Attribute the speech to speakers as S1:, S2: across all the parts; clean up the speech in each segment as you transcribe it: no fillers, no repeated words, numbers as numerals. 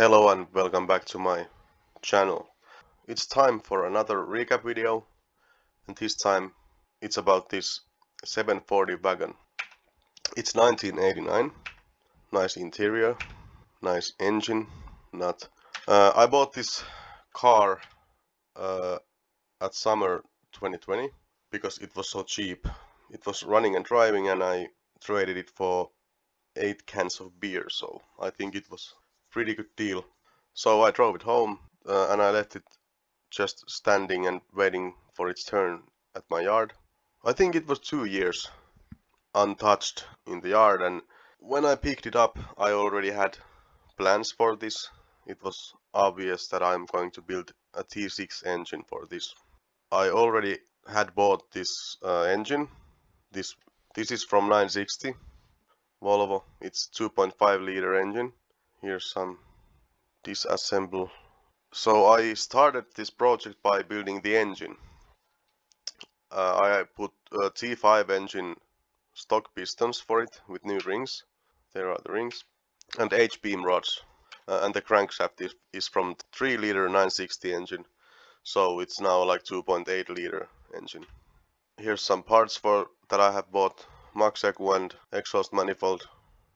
S1: Hello and welcome back to my channel. It's time for another recap video, and this time it's about this 740 wagon. It's 1989, nice interior, nice engine, not. I bought this car at summer 2020 because it was so cheap. It was running and driving and I traded it for 8 cans of beer, so I think it was pretty good deal. So I drove it home and I left it just standing and waiting for its turn at my yard. I think it was 2 years untouched in the yard, and when I picked it up I already had plans for this. It was obvious that I'm going to build a T6 engine for this. I already had bought this engine. This is from 960 Volvo. It's 2.5 liter engine. Here's some disassemble. So I started this project by building the engine. I put T5 engine stock pistons for it with new rings. There are the rings. And H-beam rods. And the crankshaft is from 3 liter 960 engine. So it's now like 2.8 liter engine. Here's some parts for that I have bought. Max ECU and exhaust manifold.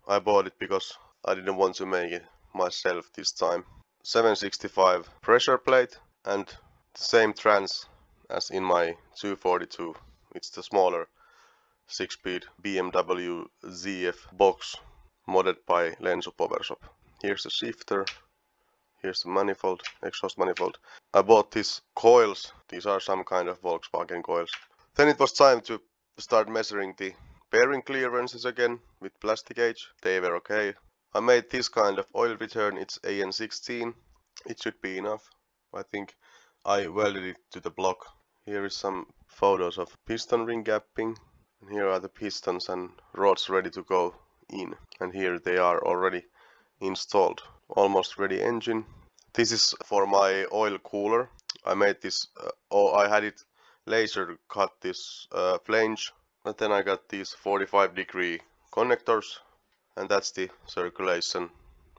S1: I bought it because I didn't want to make it myself this time. 765 pressure plate and the same trans as in my 242. It's the smaller 6-speed BMW ZF box modded by Lenzo Powershop. Here's the shifter. Here's the manifold, exhaust manifold. I bought these coils. These are some kind of Volkswagen coils. Then it was time to start measuring the bearing clearances again with plastic gauge. They were okay. I made this kind of oil return. It's AN16. It should be enough. I think I welded it to the block. Here is some photos of piston ring gapping. And here are the pistons and rods ready to go in. And here they are already installed. Almost ready engine. This is for my oil cooler. I made this, I had it laser cut this flange. But then I got these 45-degree connectors. And that's the circulation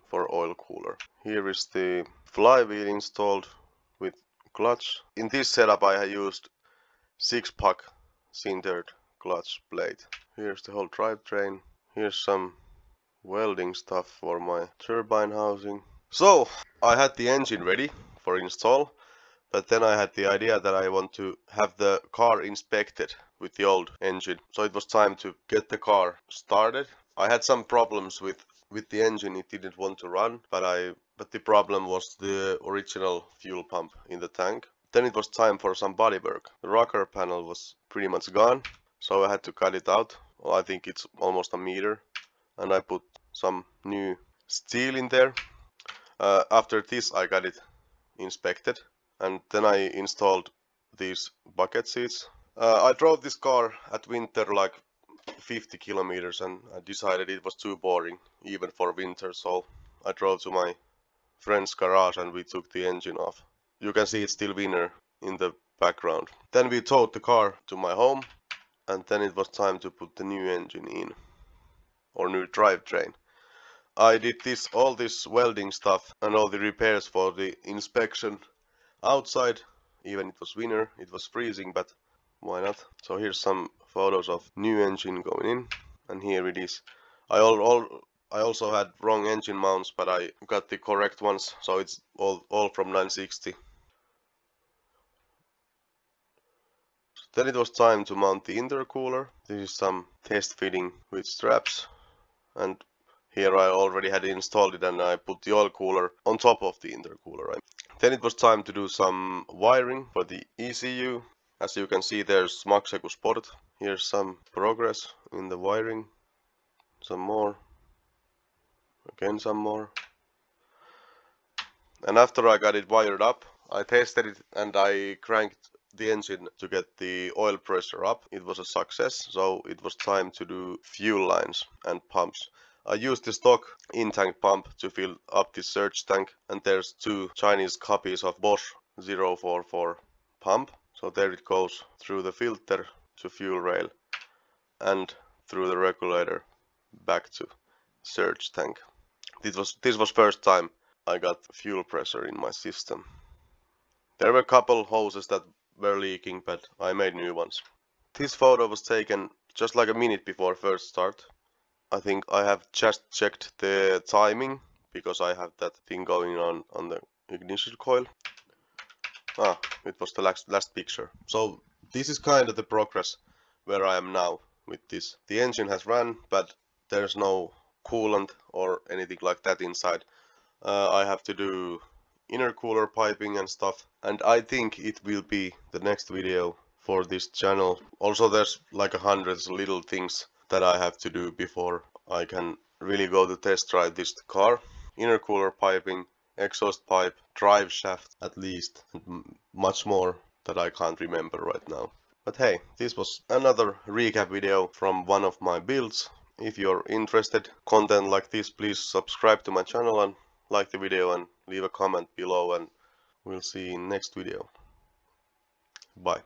S1: for oil cooler. Here is the flywheel installed with clutch. In this setup I have used 6-pack sintered clutch plate. Here's the whole drivetrain. Here's some welding stuff for my turbine housing. So I had the engine ready for install, but then I had the idea that I want to have the car inspected with the old engine. So it was time to get the car started. I had some problems with the engine. It didn't want to run, but the problem was the original fuel pump in the tank. Then it was time for some body work. The rocker panel was pretty much gone, so I had to cut it out. Well, I think it's almost a meter, and I put some new steel in there. After this I got it inspected, and then I installed these bucket seats. I drove this car at winter like 50 kilometers and I decided it was too boring even for winter, so I drove to my friend's garage and we took the engine off. You can see it's still winter in the background. Then we towed the car to my home, and then it was time to put the new engine in, or new drivetrain. I did all this welding stuff and all the repairs for the inspection outside. Even it was winter, it was freezing, but why not? So here's some photos of new engine going in, and here it is. I also had wrong engine mounts, but I got the correct ones, so it's all from 960. Then it was time to mount the intercooler. This is some test fitting with straps, and here I already had installed it and I put the oil cooler on top of the intercooler. Then it was time to do some wiring for the ECU. As you can see, there's Max ECU Sport. Here's some progress in the wiring. Some more. Again some more. And after I got it wired up, I tested it and I cranked the engine to get the oil pressure up. It was a success, so it was time to do fuel lines and pumps. I used the stock in-tank pump to fill up the surge tank, and there's 2 Chinese copies of Bosch 044 pump. So there it goes through the filter to fuel rail and through the regulator back to surge tank. This was first time I got fuel pressure in my system. There were a couple hoses that were leaking, but I made new ones. This photo was taken just like a minute before first start. I think I have just checked the timing because I have that thing going on the ignition coil. Ah, it was the last picture. So this is kind of the progress where I am now with this. The engine has run, but there's no coolant or anything like that inside. I have to do intercooler piping and stuff, and I think it will be the next video for this channel. Also, there's like 100 little things that I have to do before I can really go to test drive this car. Intercooler piping, exhaust pipe, drive shaft at least, and much more that I can't remember right now. But hey, this was another recap video from one of my builds. If you're interested content like this, please subscribe to my channel and like the video and leave a comment below, and we'll see you in next video. Bye.